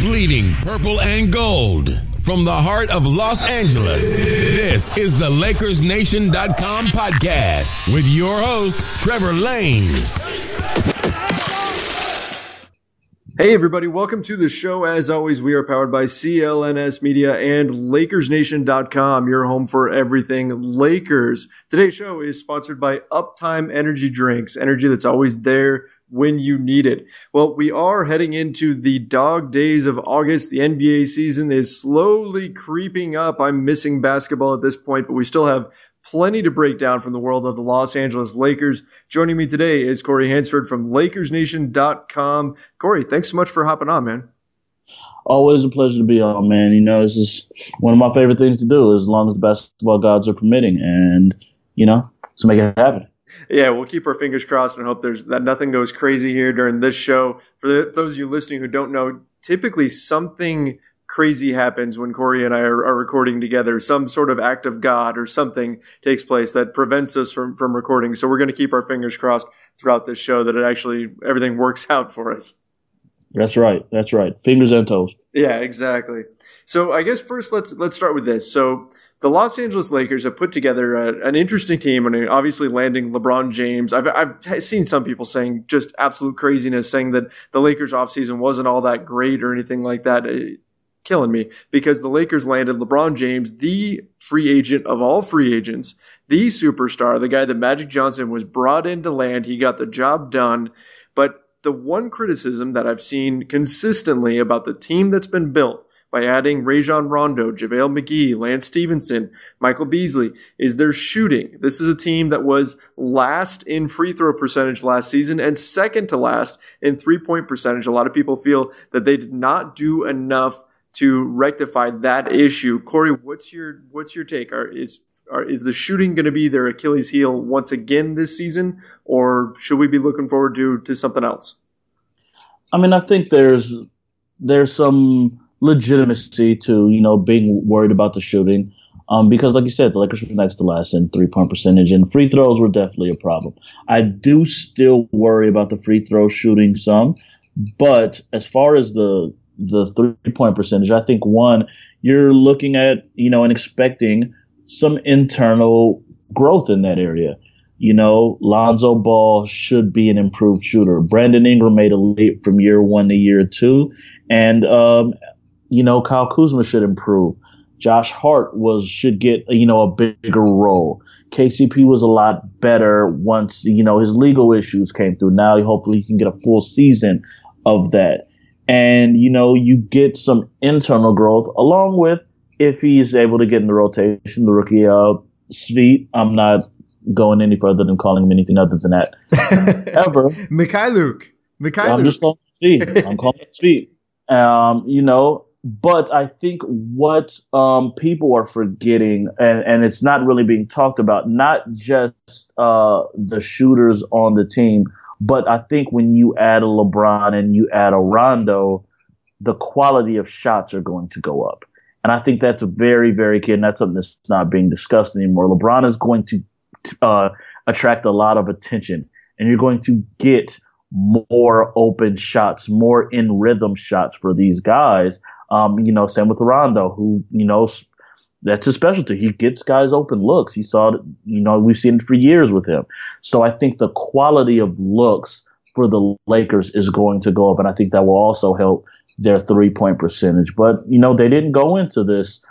bleeding purple and gold. From the heart of Los Angeles, this is the LakersNation.com podcast with your host, Trevor Lane. Hey everybody, welcome to the show. As always, we are powered by CLNS Media and LakersNation.com, your home for everything Lakers. Today's show is sponsored by Uptime Energy Drinks, energy that's always there when you need it. Well, we are heading into the dog days of August. The NBA season is slowly creeping up. I'm missing basketball at this point, but we still have plenty to break down from the world of the Los Angeles Lakers. Joining me today is Corey Hansford from LakersNation.com. Corey, thanks so much for hopping on, man. Always a pleasure to be on, man. You know, this is one of my favorite things to do as long as the basketball gods are permitting and, let's make it happen. Yeah, we'll keep our fingers crossed and hope that nothing goes crazy here during this show. For those of you listening who don't know, typically something crazy happens when Corey and I are recording together. Some sort of act of God or something takes place that prevents us from recording. So we're going to keep our fingers crossed throughout this show that everything works out for us. That's right. Fingers and toes. Yeah, exactly. So I guess first let's start with this. So the Los Angeles Lakers have put together an interesting team, and obviously landing LeBron James. I've seen some people saying just absolute craziness, saying that the Lakers offseason wasn't all that great or anything like that. Killing me, because the Lakers landed LeBron James, the free agent of all free agents, the superstar, the guy that Magic Johnson was brought in to land. He got the job done. But the one criticism that I've seen consistently about the team that's been built by adding Rajon Rondo, JaVale McGee, Lance Stevenson, Michael Beasley, is their shooting. This is a team that was last in free throw percentage last season and second to last in three-point percentage. A lot of people feel that they did not do enough to rectify that issue. Corey, what's your take? Is the shooting going to be their Achilles heel once again this season, or should we be looking forward to something else? I mean, I think there's some legitimacy to being worried about the shooting, because like you said, the Lakers were next to last in 3-point percentage, and free throws were definitely a problem. I do still worry about the free throw shooting some, but as far as the 3-point percentage, I think you're looking at, and expecting some internal growth in that area. Lonzo Ball should be an improved shooter. Brandon Ingram made a leap from year 1 to year 2. And, Kyle Kuzma should improve. Josh Hart should get, a bigger role. KCP was a lot better once, his legal issues came through. Now, hopefully, he can get a full season of that. And, you get some internal growth along with, if he's able to get in the rotation, the rookie Sweet. I'm not going any further than calling him anything other than that. Ever. Mikhailuk. I'm just calling him Sweet. I'm calling him Sweet. But I think what people are forgetting, and it's not really being talked about, not just the shooters on the team, but I think when you add a LeBron and you add a Rondo, the quality of shots are going to go up. And I think that's very, very key, and that's something that's not being discussed anymore. LeBron is going to attract a lot of attention, and you're going to get more open shots, more in rhythm shots for these guys. Same with Rondo, who, that's his specialty. He gets guys open looks. He saw it, we've seen it for years with him. So I think the quality of looks for the Lakers is going to go up, and I think that will also help their 3-point percentage. But, they didn't go into this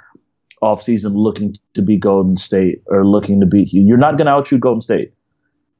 offseason looking to be Golden State or looking to beat you. You're not going to outshoot Golden State.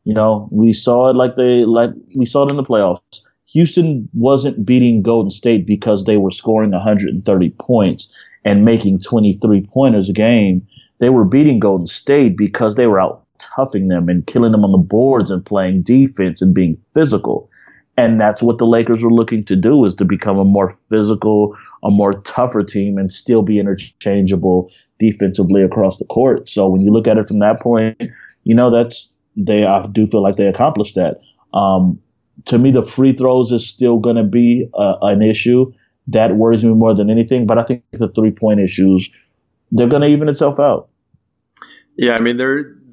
We saw it we saw it in the playoffs. Houston wasn't beating Golden State because they were scoring 130 points and making 23-pointers a game. They were beating Golden State because they were out toughing them and killing them on the boards and playing defense and being physical. And that's what the Lakers were looking to do, is to become a more physical, a more tougher team and still be interchangeable defensively across the court. So when you look at it from that point, I do feel like they accomplished that. To me, the free throws is still going to be an issue. That worries me more than anything. But I think the 3-point issues, they're going to even itself out. Yeah, I mean,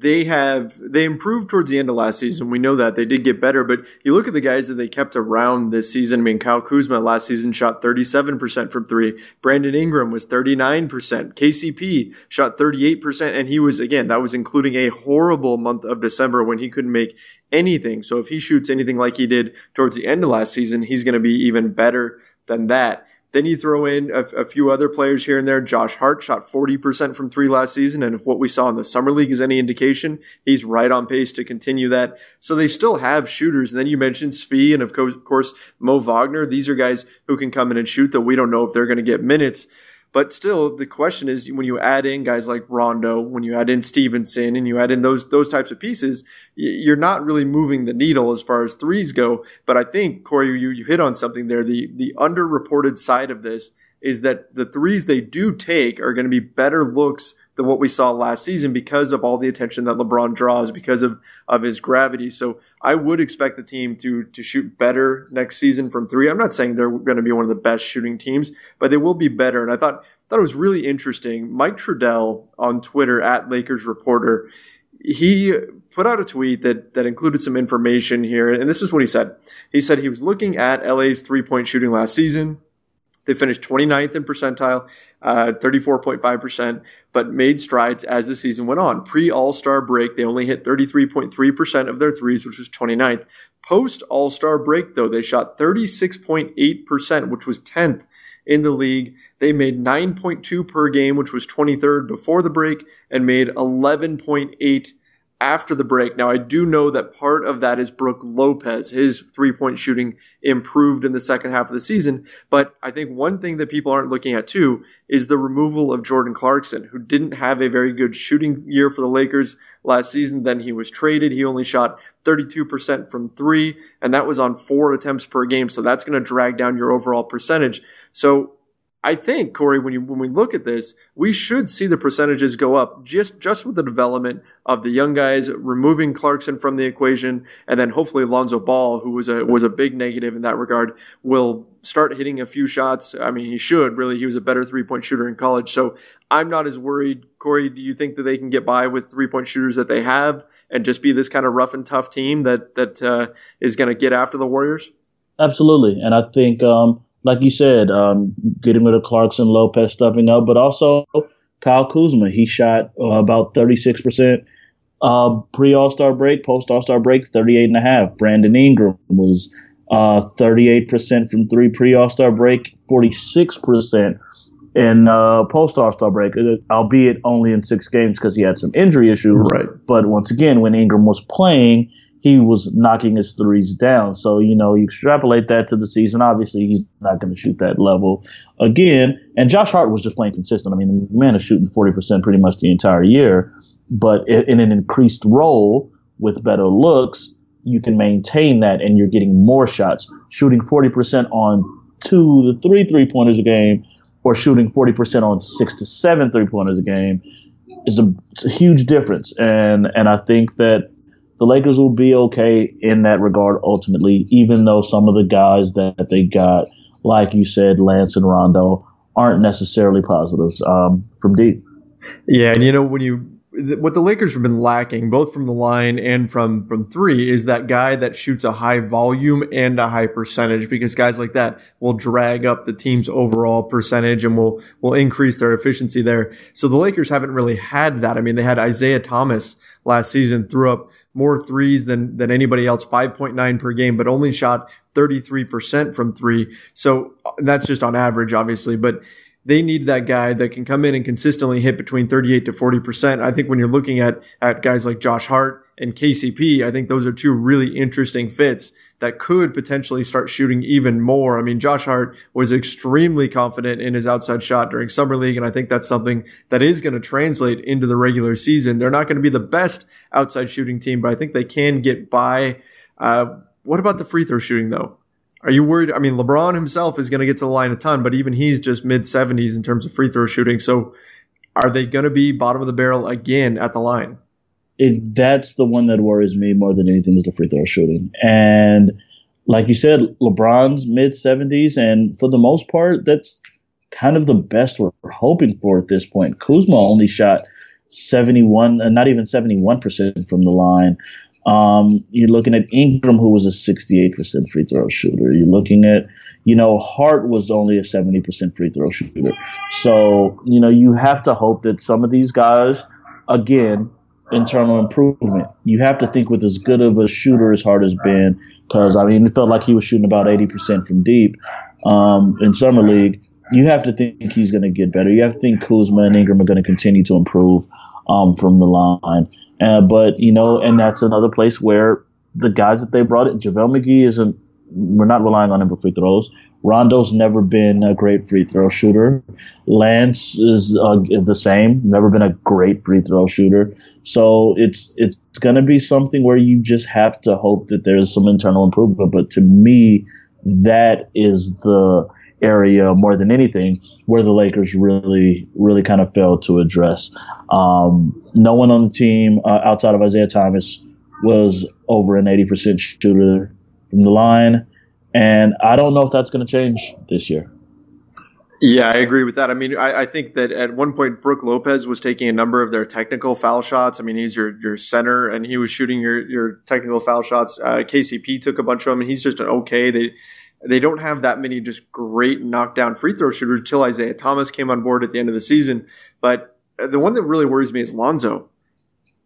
they improved towards the end of last season. We know that they did get better, but you look at the guys that they kept around this season. I mean, Kyle Kuzma last season shot 37% from three. Brandon Ingram was 39%. KCP shot 38%. And he was, again, that was including a horrible month of December when he couldn't make anything. So if he shoots anything like he did towards the end of last season, he's going to be even better than that. Then you throw in a few other players here and there. Josh Hart shot 40% from three last season, and if what we saw in the Summer League is any indication, he's right on pace to continue that. So they still have shooters. And then you mentioned Svi and, of course, Mo Wagner. These are guys who can come in and shoot, though we don't know if they're going to get minutes. But still, the question is, when you add in guys like Rondo, when you add in Stevenson, and you add in those types of pieces, you're not really moving the needle as far as threes go. But I think, Corey, you hit on something there. The underreported side of this is that the threes they do take are going to be better looks than what we saw last season because of all the attention that LeBron draws, because of his gravity. So I would expect the team to shoot better next season from three. I'm not saying they're going to be one of the best shooting teams, but they will be better. And I thought it was really interesting. Mike Trudell on Twitter at Lakers Reporter, he put out a tweet that included some information here. And this is what he said. He said he was looking at LA's three-point shooting last season. They finished 29th in percentile, 34.5%, but made strides as the season went on. Pre-All-Star break, they only hit 33.3% of their threes, which was 29th. Post-All-Star break, though, they shot 36.8%, which was 10th in the league. They made 9.2 per game, which was 23rd before the break, and made 11.8 after the break. Now, I do know that part of that is Brook Lopez. His three-point shooting improved in the second half of the season. But I think one thing that people aren't looking at, too, is the removal of Jordan Clarkson, who didn't have a very good shooting year for the Lakers last season. Then he was traded. He only shot 32% from three, and that was on 4 attempts per game. So that's going to drag down your overall percentage. So I think, Corey, when we look at this, we should see the percentages go up just with the development of the young guys, removing Clarkson from the equation, and then hopefully Lonzo Ball, who was a big negative in that regard, will start hitting a few shots. I mean, he should, really. He was a better three-point shooter in college. So I'm not as worried. Corey, do you think that they can get by with three-point shooters that they have and just be this kind of rough and tough team that is going to get after the Warriors? Absolutely. And I think like you said, getting rid of Clarkson, Lopez stepping up, but also Kyle Kuzma. He shot about 36% pre-All-Star break, post-All-Star break, 38.5%. Brandon Ingram was 38% from three pre-All-Star break, 46% in post-All-Star break, albeit only in 6 games because he had some injury issues. Right. But once again, when Ingram was playing, he was knocking his threes down. So, you extrapolate that to the season. Obviously, he's not going to shoot that level again. And Josh Hart was just playing consistent. I mean, the man is shooting 40% pretty much the entire year. But in an increased role with better looks, you can maintain that and you're getting more shots. Shooting 40% on 2 to 3 3-pointers a game or shooting 40% on 6 to 7 3-pointers a game is a huge difference. And I think that the Lakers will be okay in that regard ultimately, even though some of the guys that they got, like you said, Lance and Rondo, aren't necessarily positives from deep. Yeah, and what the Lakers have been lacking, both from the line and from three, is that guy that shoots a high volume and a high percentage, because guys like that will drag up the team's overall percentage and will increase their efficiency there. So the Lakers haven't really had that. I mean, they had Isaiah Thomas last season, threw up more threes than anybody else, 5.9 per game, but only shot 33% from three. So that's just on average, obviously, but they need that guy that can come in and consistently hit between 38 to 40%. I think when you're looking at guys like Josh Hart and KCP, I think those are two really interesting fits that could potentially start shooting even more. I mean, Josh Hart was extremely confident in his outside shot during Summer League, and I think that's something that is going to translate into the regular season. They're not going to be the best outside shooting team, but I think they can get by. What about the free throw shooting, though? Are you worried? I mean, LeBron himself is going to get to the line a ton, but even he's just mid-70s in terms of free throw shooting. So are they going to be bottom of the barrel again at the line? That's the one that worries me more than anything, is the free throw shooting. And like you said, LeBron's mid-70s, and for the most part, that's kind of the best we're hoping for at this point. Kuzma only shot 71, not even 71% from the line. You're looking at Ingram, who was a 68% free throw shooter. You're looking at, Hart was only a 70% free throw shooter. So, you have to hope that some of these guys, again, internal improvement. You have to think with as good of a shooter as Hart has been, because, it felt like he was shooting about 80% from deep in Summer League. You have to think he's going to get better. You have to think Kuzma and Ingram are going to continue to improve from the line. But, and that's another place where the guys that they brought in, JaVale McGee we're not relying on him for free throws. Rondo's never been a great free throw shooter. Lance is the same, never been a great free throw shooter. So it's going to be something where you just have to hope that there's some internal improvement. But to me, that is the area more than anything where the Lakers really, really kind of failed to address. No one on the team outside of Isaiah Thomas was over an 80% shooter from the line, and I don't know if that's going to change this year. Yeah, I agree with that. I think that at one point Brook Lopez was taking a number of their technical foul shots. He's your center, and he was shooting your technical foul shots. KCP took a bunch of them, and he's just an okay. They don't have that many just great knockdown free throw shooters until Isaiah Thomas came on board at the end of the season. But the one that really worries me is Lonzo,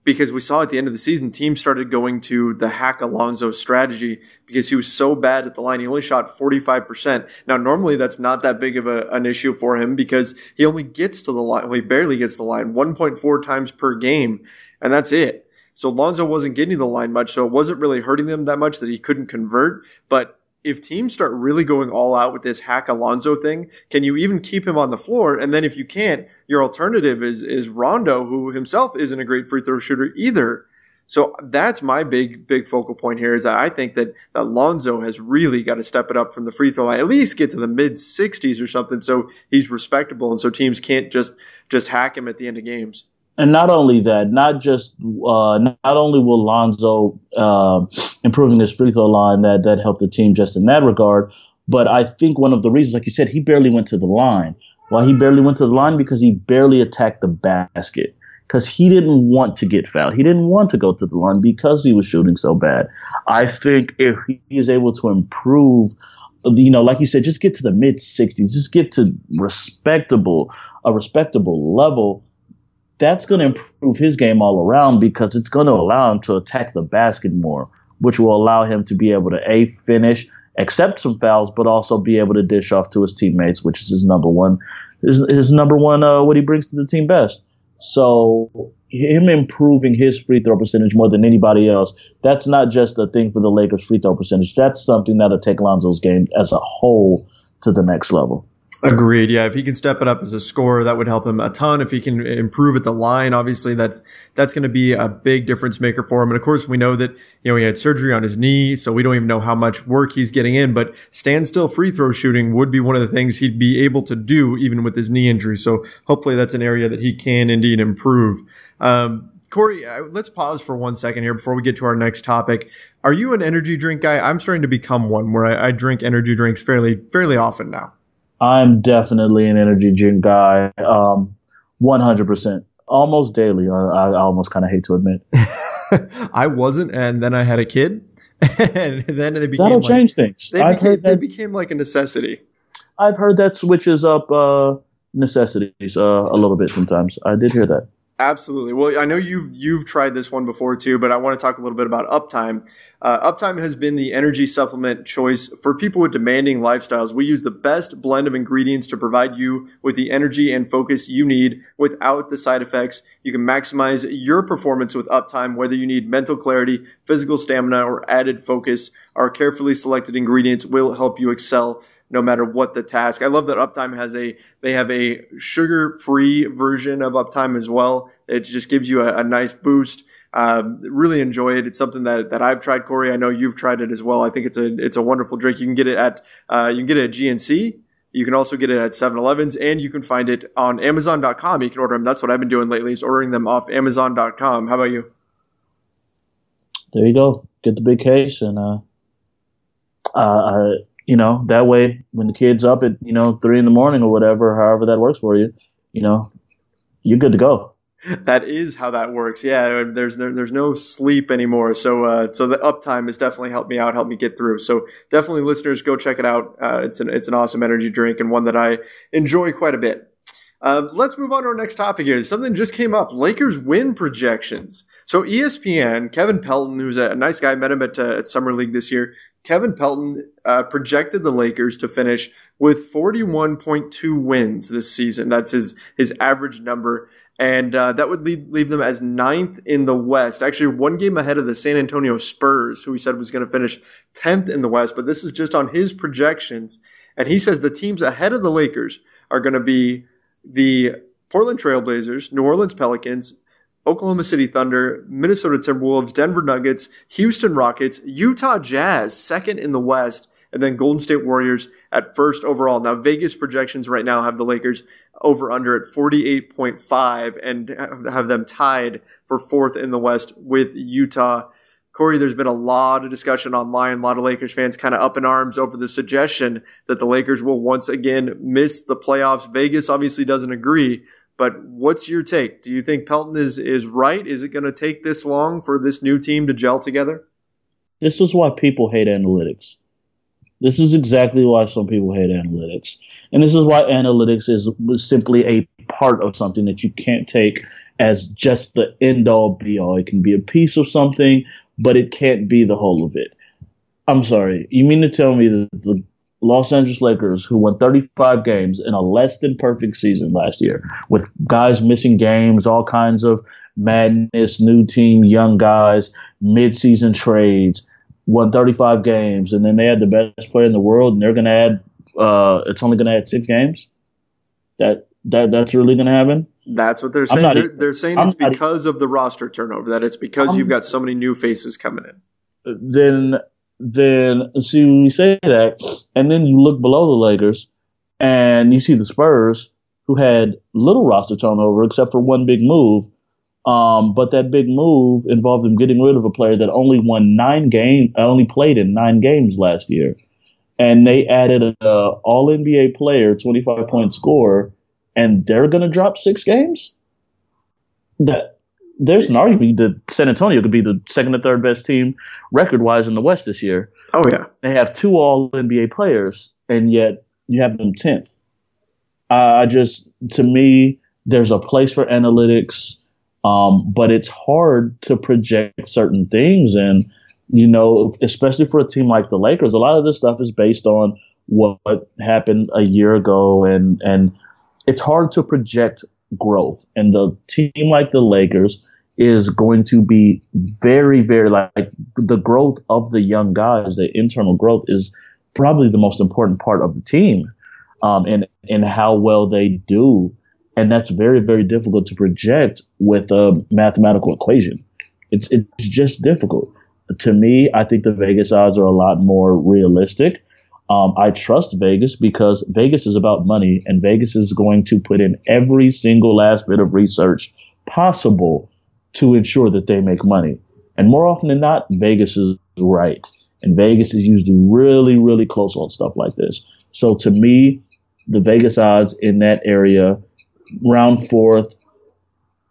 because we saw at the end of the season, teams started going to the hack Alonzo strategy because he was so bad at the line. He only shot 45%. Now, normally that's not that big of an issue for him because he only gets to the line. Well, he barely gets to the line 1.4 times per game, and that's it. So Lonzo wasn't getting to the line much, so it wasn't really hurting them that much that he couldn't convert. But if teams start really going all out with this hack Alonzo thing, can you even keep him on the floor? And then if you can't, your alternative is Rondo, who himself isn't a great free throw shooter either. So that's my big focal point here, is that I think that Lonzo has really got to step it up from the free throw line, at least get to the mid 60s or something, so he's respectable and so teams can't just hack him at the end of games. And not only that, not only will Lonzo improving his free throw line that helped the team just in that regard, but I think one of the reasons, like you said, he barely went to the line. Why he barely went to the line? Because he barely attacked the basket. Because he didn't want to get fouled. He didn't want to go to the line because he was shooting so bad. I think if he is able to improve, like you said, just get to the mid 60s, just get to a respectable level, that's going to improve his game all around because it's going to allow him to attack the basket more, which will allow him to be able to finish, accept some fouls, but also be able to dish off to his teammates, which is his number one, what he brings to the team best. So him improving his free throw percentage more than anybody else, that's not just a thing for the Lakers free throw percentage. That's something that'll take Lonzo's game as a whole to the next level. Agreed. Yeah, if he can step it up as a scorer, that would help him a ton. If he can improve at the line, obviously that's going to be a big difference maker for him. And of course, we know that he had surgery on his knee, so we don't even know how much work he's getting in. But standstill free throw shooting would be one of the things he'd be able to do even with his knee injury. So hopefully that's an area that he can indeed improve. Corey, let's pause for 1 second here before we get to our next topic. Are you an energy drink guy? I'm starting to become one where I drink energy drinks fairly often now. I'm definitely an energy drink guy, 100%, almost daily. I almost kind of hate to admit. I wasn't, and then I had a kid, and then they became that'll change things. They became like a necessity. I've heard that switches up necessities a little bit sometimes. I did hear that. Absolutely. Well, I know you've tried this one before too, but I want to talk a little bit about Uptime. Uptime has been the energy supplement choice for people with demanding lifestyles. We use the best blend of ingredients to provide you with the energy and focus you need without the side effects. You can maximize your performance with Uptime, whether you need mental clarity, physical stamina, or added focus. Our carefully selected ingredients will help you excel no matter what the task. I love that Uptime they have a sugar-free version of Uptime as well. It just gives you a nice boost. Really enjoy it. It's something that I've tried, Corey. I know you've tried it as well. I think it's a wonderful drink. You can get it at GNC. You can also get it at 7-Elevens, and you can find it on Amazon.com. You can order them. That's what I've been doing lately, is ordering them off Amazon.com. How about you? There you go. Get the big case, and that way when the kid's up at 3 a.m. or whatever, however that works for you, you're good to go. That is how that works. Yeah, there's no sleep anymore. So the uptime has definitely helped me out, helped me get through. So definitely, listeners, go check it out. It's an awesome energy drink and one that I enjoy quite a bit. Let's move on to our next topic here. Something just came up. Lakers win projections. So ESPN, Kevin Pelton, who's a nice guy, met him at Summer League this year. Kevin Pelton projected the Lakers to finish with 41.2 wins this season. That's his average number. And that would leave them as 9th in the West. Actually, one game ahead of the San Antonio Spurs, who he said was going to finish 10th in the West. But this is just on his projections. And he says the teams ahead of the Lakers are going to be the Portland Trailblazers, New Orleans Pelicans, Oklahoma City Thunder, Minnesota Timberwolves, Denver Nuggets, Houston Rockets, Utah Jazz, 2nd in the West, and then Golden State Warriors at 1st overall. Now, Vegas projections right now have the Lakers over under at 48.5 and have them tied for 4th in the West with Utah. Corey, there's been a lot of discussion online, a lot of Lakers fans kind of up in arms over the suggestion that the Lakers will once again miss the playoffs. Vegas obviously doesn't agree, but what's your take? Do you think Pelton is right? Is it going to take this long for this new team to gel together? This is why people hate analytics. This is exactly why some people hate analytics. And this is why analytics is simply a part of something that you can't take as just the end-all, be-all. It can be a piece of something, but it can't be the whole of it. I'm sorry. You mean to tell me that the Los Angeles Lakers, who won 35 games in a less-than-perfect season last year, with guys missing games, all kinds of madness, new team, young guys, mid-season trades, won 35 games, and then they had the best player in the world, and they're going to add it's only going to add 6 games? That's really going to happen? That's what they're saying. They're saying it's because of the roster turnover, that it's because you've got so many new faces coming in. Then see, when you say that, and then you look below the Lakers, and you see the Spurs, who had little roster turnover except for one big move. But that big move involved them getting rid of a player that only played in 9 games last year. And they added an all-NBA player, 25-point scorer, and they're going to drop 6 games? There's an argument that San Antonio could be the second or third best team record-wise in the West this year. Oh, yeah. They have 2 all-NBA players, and yet you have them 10th. To me, there's a place for analytics. But it's hard to project certain things. And, especially for a team like the Lakers, a lot of this stuff is based on what happened a year ago. And it's hard to project growth. And the team like the Lakers is going to be very, very like the growth of the young guys, the internal growth is probably the most important part of the team, and how well they do. And that's very, very difficult to project with a mathematical equation. It's just difficult. To me, I think the Vegas odds are a lot more realistic. I trust Vegas because Vegas is about money, and Vegas is going to put in every single last bit of research possible to ensure that they make money. And more often than not, Vegas is right. And Vegas is usually really, really close on stuff like this. So to me, the Vegas odds in that area, round 4th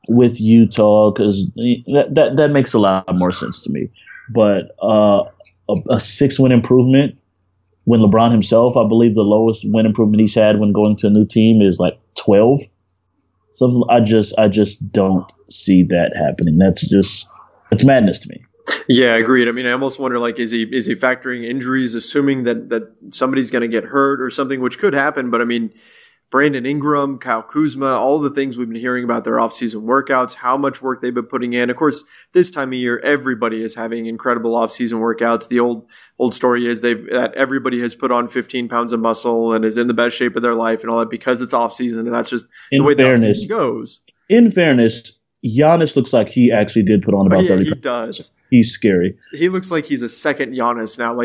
with Utah, because that makes a lot more sense to me. But a 6-win improvement when LeBron himself, I believe the lowest win improvement he's had when going to a new team is like 12. So I just don't see that happening. It's madness to me. Yeah, agreed. I mean, I almost wonder, like, is he factoring injuries, assuming that somebody's going to get hurt or something, which could happen. But I mean, Brandon Ingram, Kyle Kuzma, all the things we've been hearing about their offseason workouts, how much work they've been putting in. Of course, this time of year, everybody is having incredible offseason workouts. The old story is that everybody has put on 15 pounds of muscle and is in the best shape of their life and all that because it's offseason, and that's just the way the offseason goes. In fairness, Giannis looks like he actually did put on about 30 pounds. He does. He's scary. He looks like he's a second Giannis now.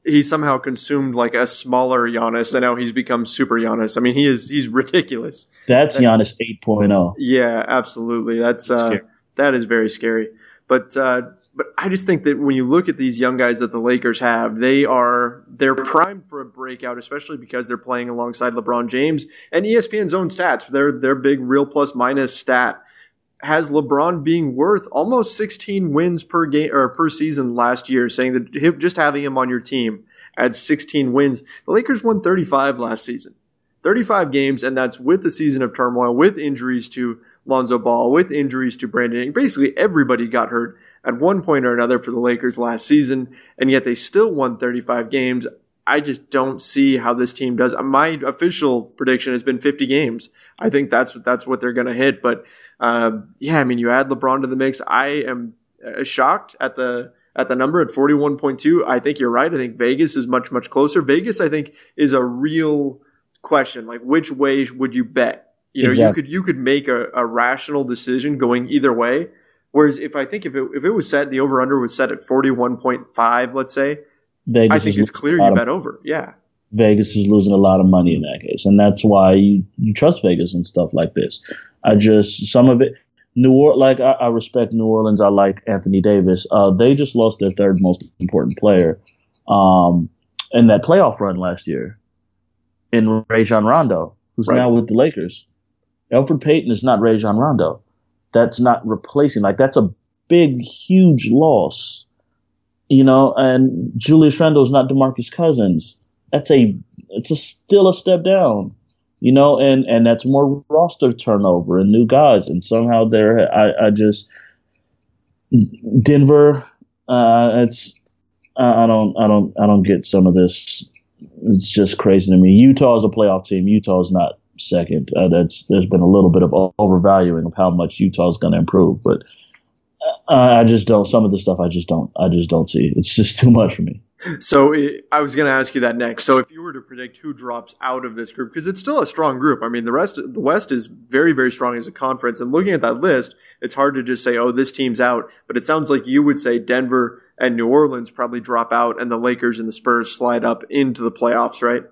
He somehow consumed like a smaller Giannis, and now he's become super Giannis. I mean, he's ridiculous. That's Giannis 8.0. Yeah, absolutely. That is very scary. But I just think that when you look at these young guys that the Lakers have, they're primed for a breakout, especially because they're playing alongside LeBron James and ESPN's own stats. Their big real plus minus stat has LeBron being worth almost 16 wins per game or per season last year, saying that just having him on your team adds 16 wins. The Lakers won 35 last season. 35 games, and that's with the season of turmoil, with injuries to Lonzo Ball, with injuries to Brandon Ingram. Basically, everybody got hurt at one point or another for the Lakers last season, and yet they still won 35 games. I just don't see how this team does. My official prediction has been 50 games. I think that's what they're going to hit. But yeah, I mean, you add LeBron to the mix. I am shocked at the number at 41.2. I think you're right. I think Vegas is much, much closer. Vegas, I think, is a real question. Like, which way would you bet? You know, exactly. you could make a rational decision going either way. Whereas if it was set, the over under was set at 41.5, let's say. I think it's clear you bet over. Yeah. Vegas is losing a lot of money in that case. And that's why you trust Vegas and stuff like this. Some of it, I respect New Orleans. I like Anthony Davis. They just lost their third most important player in that playoff run last year in Rajon Rondo, who's now with the Lakers. Elfrid Payton is not Rajon Rondo. That's not replacing. Like, that's a big, huge loss. You know, and Julius Randle's not DeMarcus Cousins. It's still a step down, you know, and that's more roster turnover and new guys. And somehow Denver, I don't get some of this. It's just crazy to me. Utah is a playoff team. Utah is not second. There's been a little bit of overvaluing of how much Utah is going to improve, but I just don't. Some of the stuff I just don't see. It's just too much for me. So I was going to ask you that next. So if you were to predict who drops out of this group, because it's still a strong group. I mean, the West is very, very strong as a conference. And looking at that list, it's hard to just say, oh, this team's out. But it sounds like you would say Denver and New Orleans probably drop out, and the Lakers and the Spurs slide up into the playoffs, right?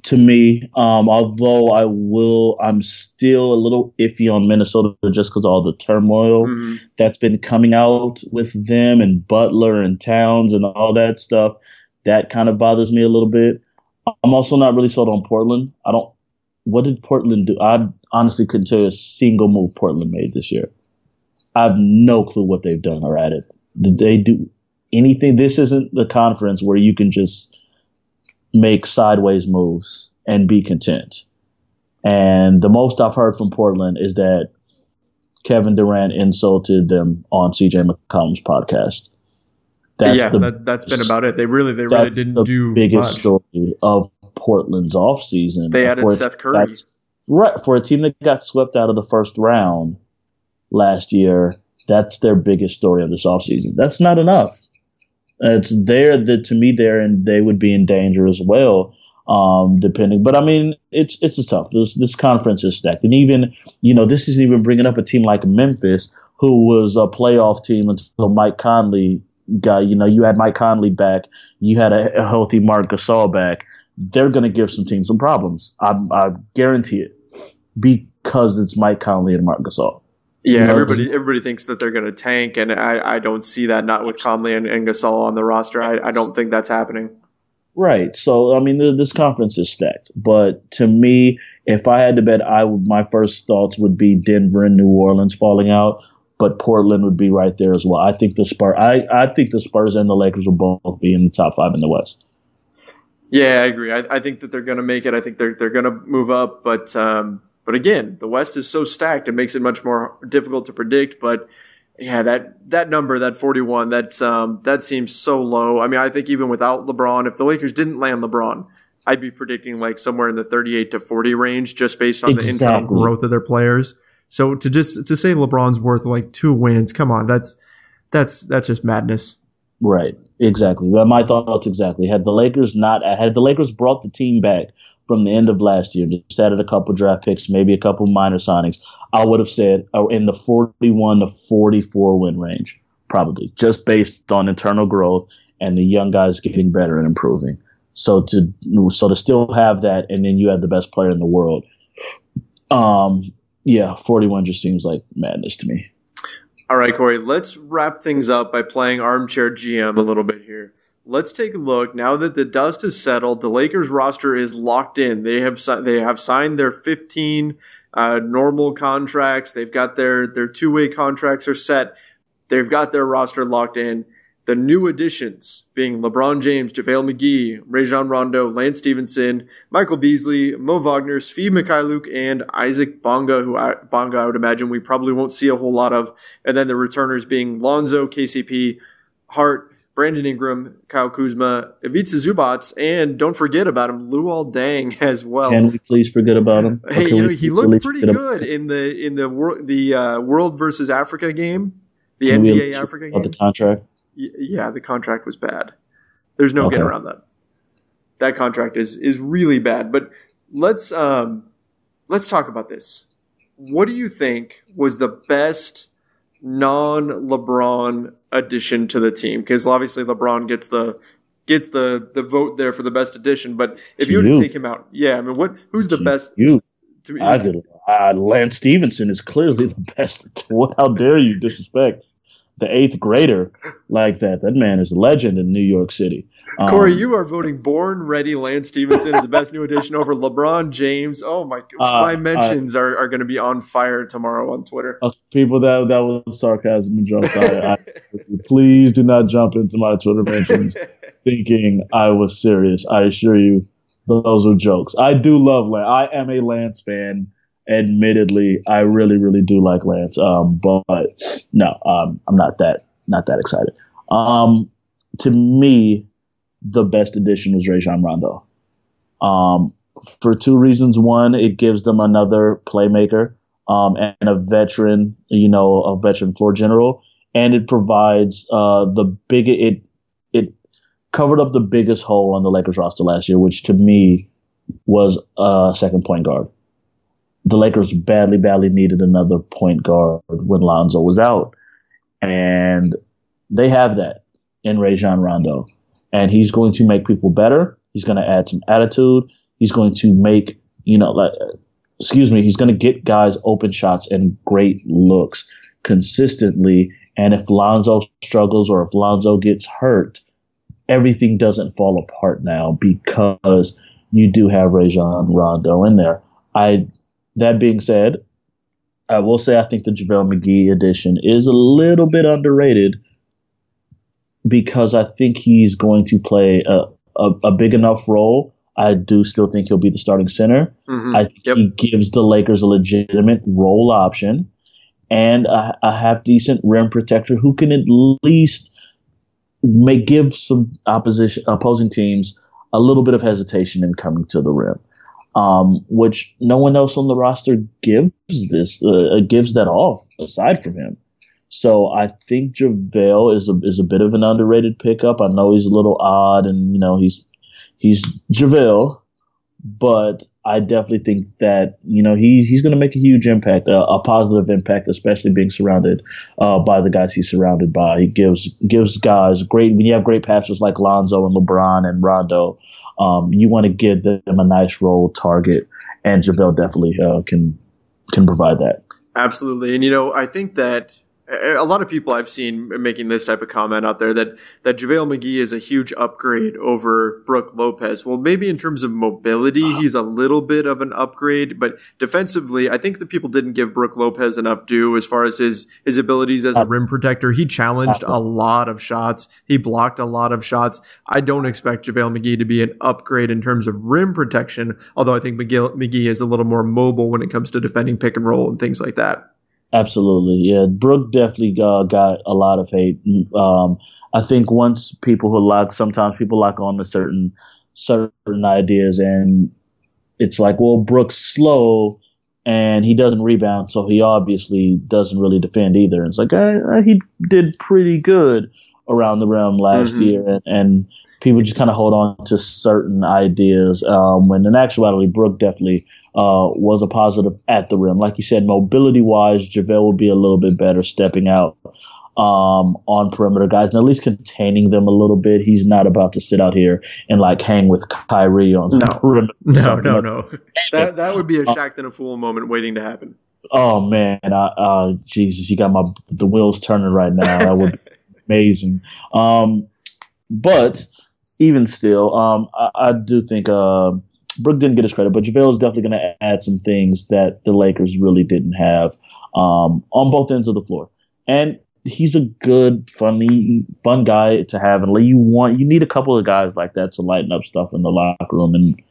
To me, although I'm still a little iffy on Minnesota just because of all the turmoil that's been coming out with them and Butler and Towns and all that stuff. That kind of bothers me a little bit. I'm also not really sold on Portland. What did Portland do? I honestly couldn't tell you a single move Portland made this year. I have no clue what they've done or added. Did they do anything? This isn't the conference where you can just make sideways moves and be content. And the most I've heard from Portland is that Kevin Durant insulted them on CJ McCollum's podcast. That's been about it. They really didn't do biggest much. Story of Portland's offseason. They added Seth Curry. Right, for a team that got swept out of the first round last year. That's their biggest story of this offseason. That's not enough. It's there that to me there, and they would be in danger as well, depending. But I mean, it's a tough. This conference is stacked, and even this isn't even bringing up a team like Memphis, who was a playoff team until Mike Conley got. You had Mike Conley back, you had a healthy Marc Gasol back. They're going to give some teams some problems. I guarantee it, because it's Mike Conley and Marc Gasol. Yeah, everybody thinks that they're going to tank, and I don't see that, not with Conley and Gasol on the roster. I don't think that's happening. Right. So, I mean, this conference is stacked. But to me, if I had to bet, my first thoughts would be Denver and New Orleans falling out, but Portland would be right there as well. I think the Spurs and the Lakers will both be in the top 5 in the West. Yeah, I agree. I think that they're going to make it. I think they're going to move up, But again, the West is so stacked, it makes it much more difficult to predict. But yeah, that number, that 41, that seems so low. I mean, I think even without LeBron, if the Lakers didn't land LeBron, I'd be predicting like somewhere in the 38 to 40 range, just based on the internal growth of their players. So to say LeBron's worth like 2 wins, come on, that's just madness. Right, exactly. Well, my thoughts exactly. Had the Lakers brought the team back from the end of last year, just added a couple draft picks, maybe a couple minor signings, I would have said in the 41 to 44 win range, probably, just based on internal growth and the young guys getting better and improving. So to still have that, and then you have the best player in the world, 41 just seems like madness to me. All right, Corey, let's wrap things up by playing Armchair GM a little bit here. Let's take a look. Now that the dust has settled, the Lakers roster is locked in. They have signed their 15 normal contracts. They've got their two-way contracts are set. They've got their roster locked in. The new additions being LeBron James, JaVale McGee, Rajon Rondo, Lance Stevenson, Michael Beasley, Mo Wagner, Svi Mikhailuk, and Isaac Bonga, Bonga I would imagine we probably won't see a whole lot of. And then the returners being Lonzo, KCP, Hart, Brandon Ingram, Kyle Kuzma, Ivica Zubac, and don't forget about him, Luol Deng as well. Can we please forget about him? Hey, he looked pretty good in the World versus Africa game, the NBA Africa game. The contract. Yeah, the contract was bad. There's no getting around that. That contract is really bad. But let's talk about this. What do you think was the best non-LeBron addition to the team? Because obviously LeBron gets the vote there for the best addition. But if you were to take him out, who's the best? Lance Stevenson is clearly the best. How dare you disrespect the eighth grader like that? That man is a legend in New York City. Corey, you are voting born ready Lance Stevenson as the best new addition over LeBron James. Oh my God. My mentions are going to be on fire tomorrow on Twitter. People, that was sarcasm and jokes. Please do not jump into my Twitter mentions thinking I was serious. I assure you, those were jokes. I do love Lance. I am a Lance fan. Admittedly, I really, really do like Lance. But no, I'm not that excited. To me, the best addition was Rajon Rondo. For two reasons. One, it gives them another playmaker, and a veteran floor general, and it provides it covered up the biggest hole on the Lakers roster last year, which to me was a second point guard. The Lakers badly needed another point guard when Lonzo was out. And they have that in Rajon Rondo. And he's going to make people better. He's going to add some attitude. He's going to make, he's going to get guys open shots and great looks consistently. And if Lonzo struggles or if Lonzo gets hurt, everything doesn't fall apart now because you do have Rajon Rondo in there. That being said, I will say I think the JaVale McGee addition is a little bit underrated because I think he's going to play a big enough role. I do still think he'll be the starting center. Mm-hmm. I think he gives the Lakers a legitimate role option and a half-decent rim protector who can at least give some opposing teams a little bit of hesitation in coming to the rim. Which no one else on the roster gives that off aside from him. So I think JaVale is a bit of an underrated pickup. I know he's a little odd and, he's JaVale, but I definitely think that, he's going to make a huge impact, a positive impact, especially being surrounded by the guys he's surrounded by. He gives guys when you have great patches like Lonzo and LeBron and Rondo, you want to give them a nice role target, and JaVale definitely can provide that. Absolutely. And, I think that a lot of people I've seen making this type of comment out there that JaVale McGee is a huge upgrade over Brook Lopez. Well, maybe in terms of mobility, he's a little bit of an upgrade, but defensively, I think the people didn't give Brook Lopez enough due as far as his abilities as a rim protector. He challenged a lot of shots. He blocked a lot of shots. I don't expect JaVale McGee to be an upgrade in terms of rim protection, although I think McGee is a little more mobile when it comes to defending pick and roll and things like that. Absolutely, yeah. Brooke definitely got a lot of hate. I think sometimes people lock on to certain ideas, and it's like, well, Brooke's slow and he doesn't rebound, so he obviously doesn't really defend either. And it's like he did pretty good around the rim last year, and people just kind of hold on to certain ideas. When in actuality, Brooke definitely was a positive at the rim. Like you said, mobility-wise, JaVale will be a little bit better stepping out on perimeter guys and at least containing them a little bit. He's not about to sit out here and hang with Kyrie on the perimeter. No. That would be a Shaq and a fool moment waiting to happen. Oh, man. Jesus, you got the wheels turning right now. That would be amazing. But even still, I do think Brook didn't get his credit, but JaVale is definitely going to add some things that the Lakers really didn't have on both ends of the floor. And he's a good, fun guy to have. And you need a couple of guys like that to lighten up stuff in the locker room. And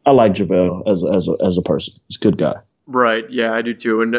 I like JaVale as a person. He's a good guy. Right. Yeah, I do too. And,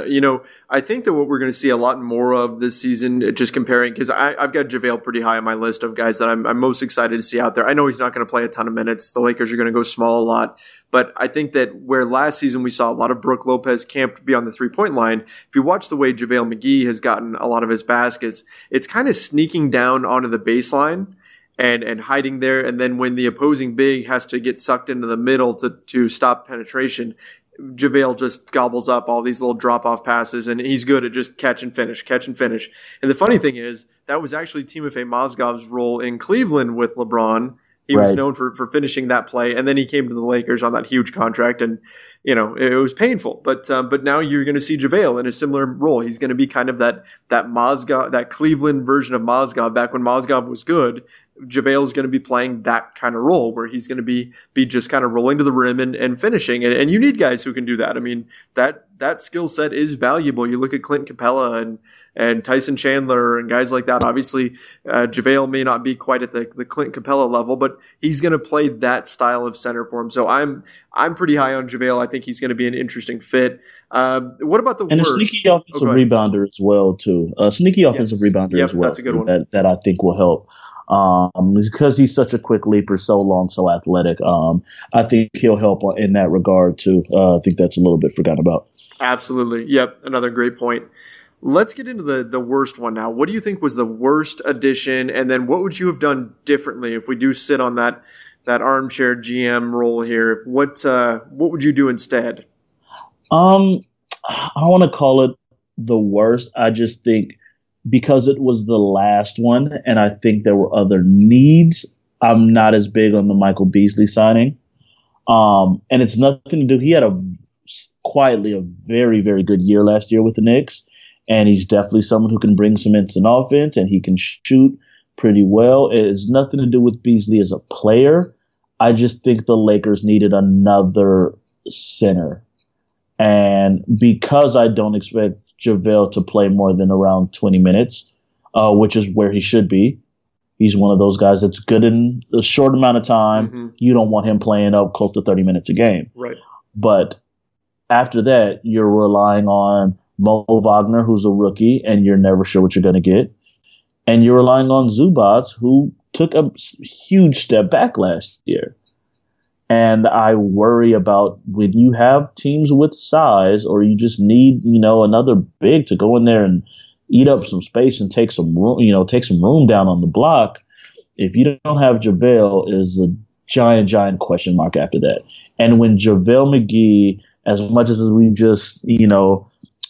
I think that what we're going to see a lot more of this season, just comparing, because I've got JaVale pretty high on my list of guys that I'm most excited to see out there. I know he's not going to play a ton of minutes. The Lakers are going to go small a lot. But I think that where last season we saw a lot of Brook Lopez camped beyond the three-point line, if you watch the way JaVale McGee has gotten a lot of his baskets, it's kind of sneaking down onto the baseline and hiding there. And then when the opposing big has to get sucked into the middle to stop penetration, JaVale just gobbles up all these little drop-off passes, and he's good at just catch and finish. And the funny thing is, that was actually Timofey Mozgov's role in Cleveland with LeBron. He was known for finishing that play, and then he came to the Lakers on that huge contract, and it was painful. But now you're going to see JaVale in a similar role. He's going to be kind of that Mozgov, that Cleveland version of Mozgov back when Mozgov was good. JaVale's going to be playing that kind of role where he's going to be just kind of rolling to the rim and finishing. And you need guys who can do that. I mean, that skill set is valuable. You look at Clint Capella and Tyson Chandler and guys like that. Obviously, JaVale may not be quite at the Clint Capella level, but he's going to play that style of center for him. So I'm pretty high on JaVale. I think he's going to be an interesting fit. What about the and worst? And a sneaky offensive rebounder as well, too. Rebounder as well. That's a good one. That I think will help. Because he's such a quick leaper, so long, so athletic. I think he'll help in that regard too. I think that's a little bit forgotten about. Absolutely. Yep. Another great point. Let's get into the worst one now. What do you think was the worst addition? And then what would you have done differently if we do sit on that armchair GM role here? What would you do instead? I don't want to call it the worst. I just think, because it was the last one, and I think there were other needs, I'm not as big on the Michael Beasley signing. And it's nothing to do. He had quietly a very, very good year last year with the Knicks, and he's definitely someone who can bring some instant offense, and he can shoot pretty well. It has nothing to do with Beasley as a player. I just think the Lakers needed another center. And because I don't expect JaVale to play more than around 20 minutes, which is where he should be. He's one of those guys that's good in a short amount of time. Mm-hmm. You don't want him playing up close to 30 minutes a game. Right. But after that, you're relying on Mo Wagner, who's a rookie, and you're never sure what you're going to get. And you're relying on Zubac, who took a huge step back last year. And I worry about when you have teams with size, or you just need, another big to go in there and eat up some space and take some room down on the block. If you don't have JaVale, is a giant question mark after that. And when JaVale McGee, as much as we just,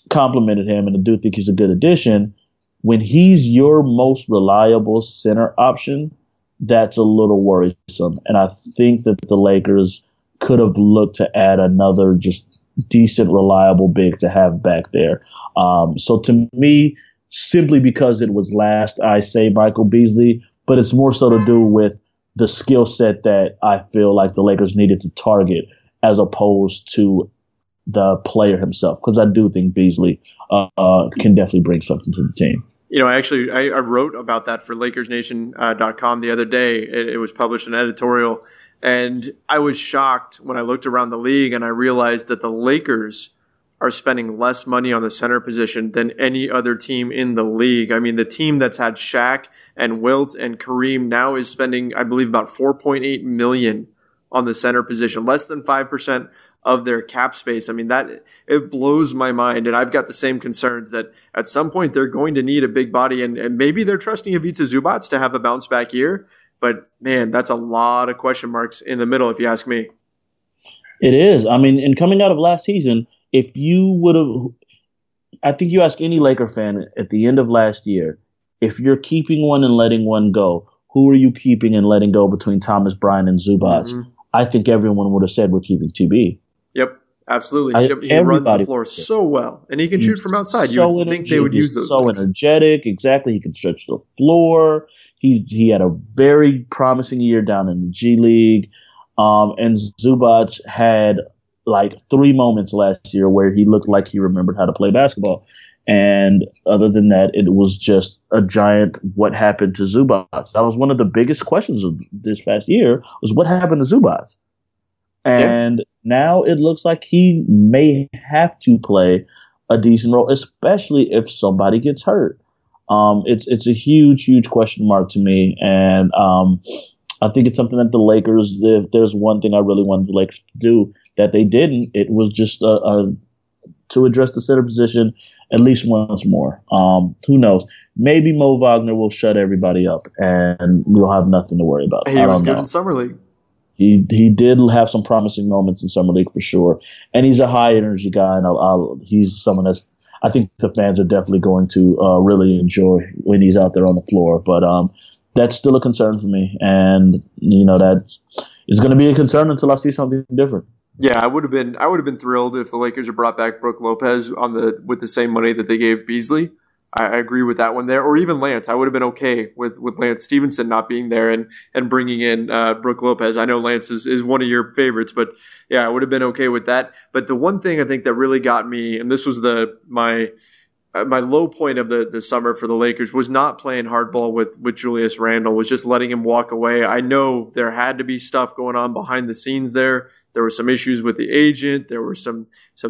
complimented him, and I do think he's a good addition, when he's your most reliable center option, that's a little worrisome. And I think that the Lakers could have looked to add another just decent, reliable big to have back there. So to me, simply because it was last, I say Michael Beasley, but it's more so to do with the skill set that I feel like the Lakers needed to target as opposed to the player himself, because I do think Beasley can definitely bring something to the team. I wrote about that for LakersNation.com the other day. It was published an editorial, and I was shocked when I looked around the league and I realized that the Lakers are spending less money on the center position than any other team in the league. I mean, the team that's had Shaq and Wilt and Kareem now is spending, I believe, about $4.8 million on the center position, less than 5% of their cap space. I mean, it blows my mind. And I've got the same concerns that at some point they're going to need a big body, and maybe they're trusting Ivica Zubac to have a bounce back year. But man, that's a lot of question marks in the middle, if you ask me. It is. I mean, and coming out of last season, if you would have, I think you ask any Laker fan at the end of last year, if you're keeping one and letting one go, who are you keeping and letting go between Thomas Bryant and Zubac? Mm-hmm. I think everyone would have said we're keeping TB. Yep, absolutely. He runs the floor so well, and he can shoot from outside. You would think they would use those things. Energetic, exactly. He can stretch the floor. He had a very promising year down in the G League. And Zubac had like 3 moments last year where he looked like he remembered how to play basketball. And other than that, it was just a giant what happened to Zubac. That was one of the biggest questions of this past year was what happened to Zubac. And now it looks like he may have to play a decent role, especially if somebody gets hurt. It's a huge question mark to me. And I think it's something that the Lakers, if there's one thing I really wanted the Lakers to do that they didn't, it was just to address the center position at least once more. Who knows? Maybe Mo Wagner will shut everybody up and we'll have nothing to worry about. He was good in Summer League. He did have some promising moments in Summer League for sure. And he's a high energy guy, and he's someone that's I think the fans are definitely going to really enjoy when he's out there on the floor. But that's still a concern for me. And, that is going to be a concern until I see something different. Yeah, I would have been thrilled if the Lakers had brought back Brook Lopez with the same money that they gave Beasley. I agree with that one there, or even Lance. I would have been okay with Lance Stevenson not being there and bringing in Brook Lopez. I know Lance is one of your favorites, but yeah, I would have been okay with that. But the one thing I think that really got me, and this was my low point of the summer for the Lakers, was not playing hardball with Julius Randle, was just letting him walk away. I know there had to be stuff going on behind the scenes there. There were some issues with the agent. There were some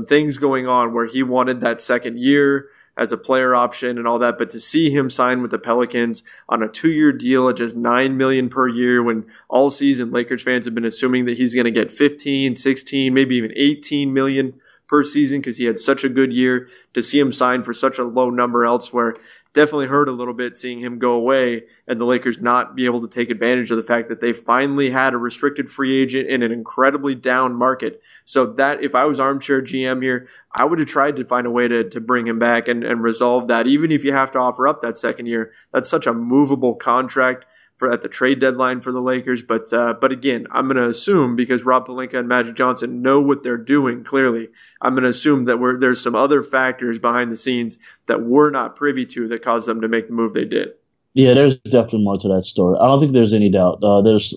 things going on where he wanted that second year as a player option and all that. But to see him sign with the Pelicans on a 2-year deal at just $9 million per year, when all season Lakers fans have been assuming that he's going to get 15, 16, maybe even 18 million per season because he had such a good year, to see him sign for such a low number elsewhere definitely hurt a little bit, seeing him go away and the Lakers not be able to take advantage of the fact that they finally had a restricted free agent in an incredibly down market. So that, if I was Armchair GM here, I would have tried to find a way to bring him back and resolve that. Even if you have to offer up that second year, that's such a movable contract at the trade deadline for the Lakers. But again, I'm going to assume, because Rob Pelinka and Magic Johnson know what they're doing clearly, I'm going to assume that there's some other factors behind the scenes that we're not privy to that caused them to make the move they did. Yeah, there's definitely more to that story. I don't think there's any doubt. There's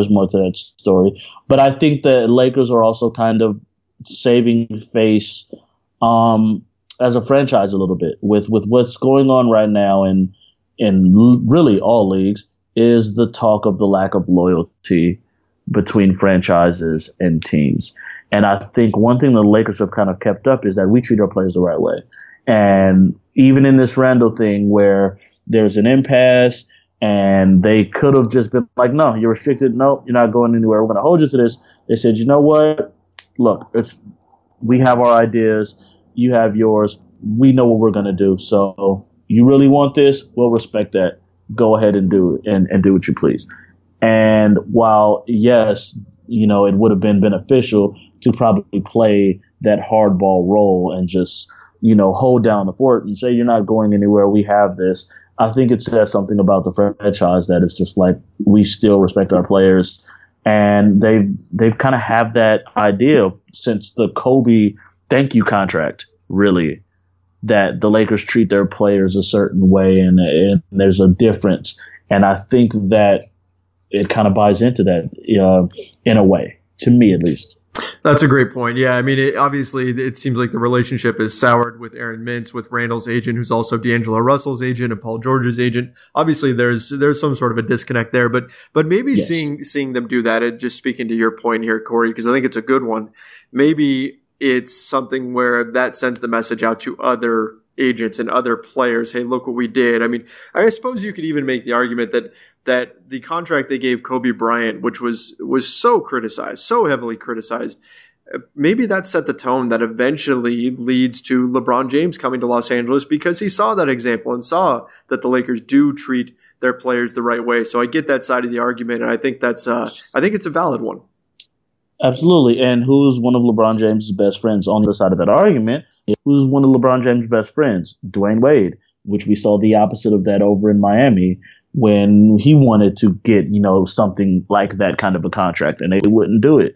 more to that story. But I think the Lakers are also kind of saving face as a franchise a little bit with what's going on right now in really all leagues, is the talk of the lack of loyalty between franchises and teams. And I think one thing the Lakers have kind of kept up is that we treat our players the right way. And even in this Randall thing where there's an impasse and they could have just been like, no, you're restricted. No, you're not going anywhere. We're going to hold you to this. They said, you know what? Look, we have our ideas. You have yours. We know what we're going to do. So you really want this? We'll respect that. Go ahead and do it and do what you please. And while, yes, it would have been beneficial to probably play that hardball role and just, hold down the fort and say, you're not going anywhere. We have this. I think it says something about the franchise that it's just like, we still respect our players. And they've kind of have that idea since the Kobe thank you contract, really, that the Lakers treat their players a certain way and there's a difference. And I think that it kind of buys into that in a way, to me at least. That's a great point. Yeah, I mean, obviously, it seems like the relationship is soured with Aaron Mintz, with Randall's agent, who's also D'Angelo Russell's agent and Paul George's agent. Obviously, there's some sort of a disconnect there, but maybe yes, seeing them do that, and just speaking to your point here, Corey, because I think it's a good one. Maybe it's something where that sends the message out to other agents and other players. Hey, look what we did. I mean, I suppose you could even make the argument that the contract they gave Kobe Bryant, which was so criticized, so heavily criticized, maybe that set the tone that eventually leads to LeBron James coming to Los Angeles, because he saw that example and saw that the Lakers do treat their players the right way. So I get that side of the argument, and I think it's a valid one. Absolutely. And who's one of LeBron James' best friends on the other side of that argument? Who's one of LeBron James' best friends? Dwayne Wade, which we saw the opposite of that over in Miami when he wanted to get, something like that kind of a contract, and they wouldn't do it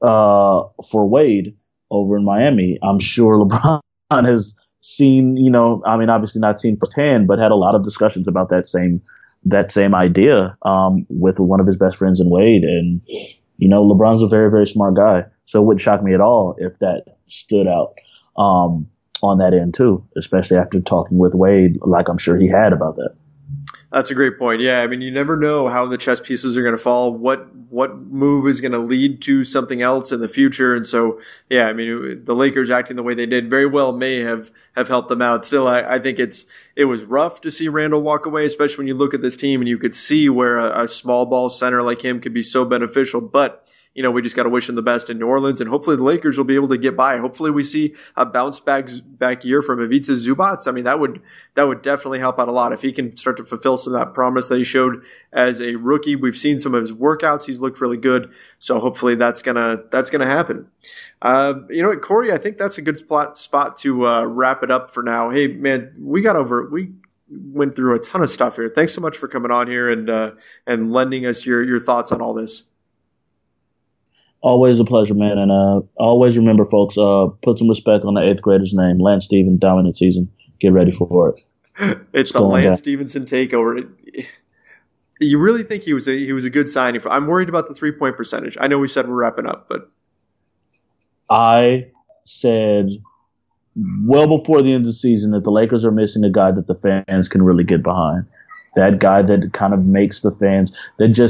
for Wade over in Miami. I'm sure LeBron has seen, obviously not seen firsthand, but had a lot of discussions about that same idea with one of his best friends in Wade. And LeBron's a very, very smart guy. So it wouldn't shock me at all if that stood out on that end too, especially after talking with Wade, like I'm sure he had about that. That's a great point. Yeah, I mean, you never know how the chess pieces are going to fall, what move is going to lead to something else in the future. And so, yeah, I mean, the Lakers acting the way they did very well may have helped them out. Still, I think it was rough to see Randall walk away, especially when you look at this team and you could see where a small ball center like him could be so beneficial. But we just got to wish him the best in New Orleans, and hopefully the Lakers will be able to get by. Hopefully we see a bounce back year from Ivica Zubac. I mean, that would definitely help out a lot if he can start to fulfill some of that promise that he showed as a rookie. We've seen some of his workouts; he's looked really good. So hopefully that's gonna happen. Corey, I think that's a good spot to wrap it up for now. Hey, man, we went through a ton of stuff here. Thanks so much for coming on here and lending us your thoughts on all this. Always a pleasure, man. And always remember, folks, put some respect on the 8th grader's name. Lance Stephenson, dominant season. Get ready for it. It's the Lance Stephenson takeover. You really think he was a good signing? I'm worried about the 3-point percentage. I know we said we're wrapping up, but I said well before the end of the season that the Lakers are missing a guy that the fans can really get behind. That guy that kind of makes the fans,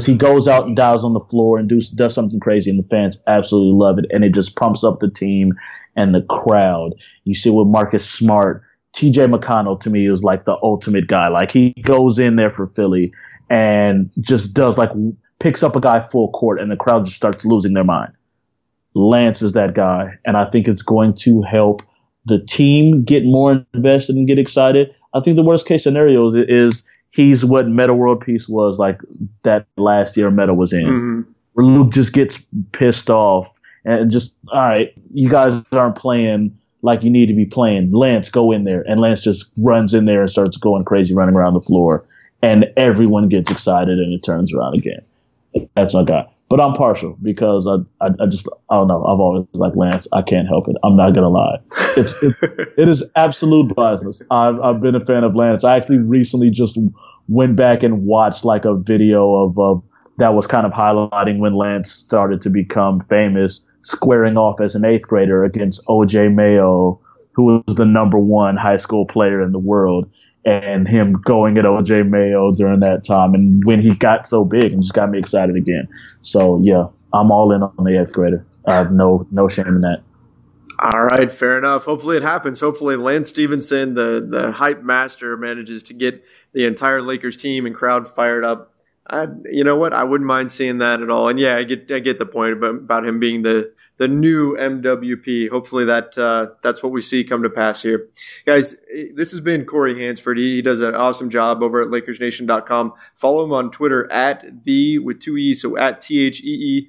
he goes out and dives on the floor and does something crazy, and the fans absolutely love it, and it just pumps up the team and the crowd. You see with Marcus Smart, T.J. McConnell to me is like the ultimate guy. Like he goes in there for Philly and just picks up a guy full court, and the crowd just starts losing their mind. Lance is that guy, and I think it's going to help the team get more invested and get excited. I think the worst case scenario is he's what Meta World Peace was like that last year Meta was in, where Luke just gets pissed off and just, all right, you guys aren't playing like you need to be playing. Lance, go in there. And Lance just runs in there and starts going crazy, running around the floor. And everyone gets excited and it turns around again. That's my guy. But I'm partial because I don't know. I've always liked Lance. I can't help it. I'm not gonna lie. It is absolute biasness. I've been a fan of Lance. I actually recently just went back and watched like a video of that was kind of highlighting when Lance started to become famous, squaring off as an 8th grader against O.J. Mayo, who was the #1 high school player in the world. And him going at O.J. Mayo during that time, and when he got so big, and just got me excited again. So yeah, I'm all in on the 8th grader. I have no shame in that. All right, fair enough. Hopefully it happens. Hopefully Lance Stephenson, the hype master, manages to get the entire Lakers team and crowd fired up. You know what? I wouldn't mind seeing that at all. And yeah, I get the point about him being the new MWP. Hopefully that's what we see come to pass here. Guys, this has been Corey Hansford. He does an awesome job over at LakersNation.com. Follow him on Twitter at the with 2 E's, so at THEE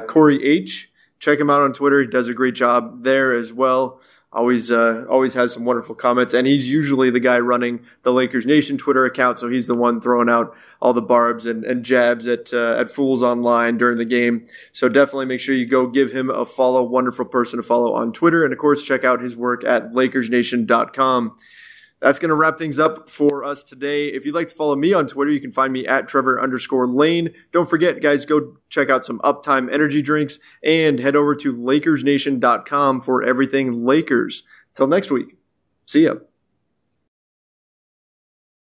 Corey H. Check him out on Twitter. He does a great job there as well. Always has some wonderful comments, and he's usually the guy running the Lakers Nation Twitter account, so he's the one throwing out all the barbs and jabs at Fools Online during the game. So definitely make sure you go give him a follow. Wonderful person to follow on Twitter, and of course check out his work at LakersNation.com. That's going to wrap things up for us today. If you'd like to follow me on Twitter, you can find me at Trevor_Lane. Don't forget, guys, go check out some Uptime energy drinks and head over to LakersNation.com for everything Lakers. Till next week, see ya.